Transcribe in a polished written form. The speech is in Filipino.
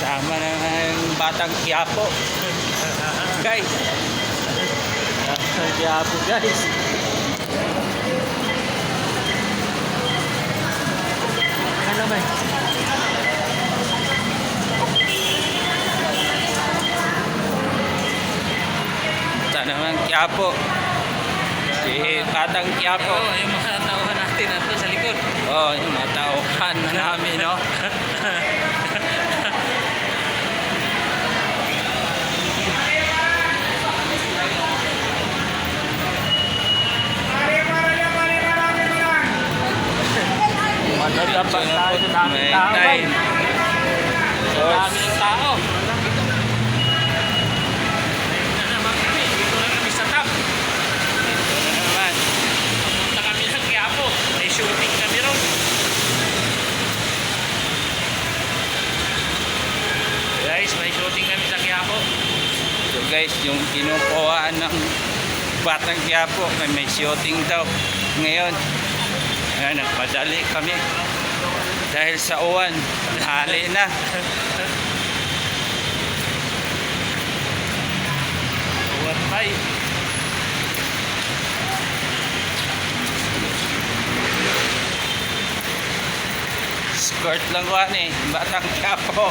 Kasama ng Batang Quiapo. Guys. Batang Quiapo, guys. Ano naman? Ito naman Quiapo. Si Batang Quiapo. Oo, yung mga tauhan natin nandun sa likod. Oh, yung mga tauhan namin, no? Madali pa tayo sa daming May tao, time. guys. So, Daming tao. Ayun na naman kami. Dito lang kami sa top. ito na naman. Punta kami ng Quiapo. May shooting kami ron. Guys, may shooting kami sa Quiapo. So guys, yung kinukuhaan ng Batang Quiapo, may shooting daw ngayon. Ayan, nagpadali kami dahil sa uwan, hali na. What five? Skirt lang ko ni Batang Quiapo.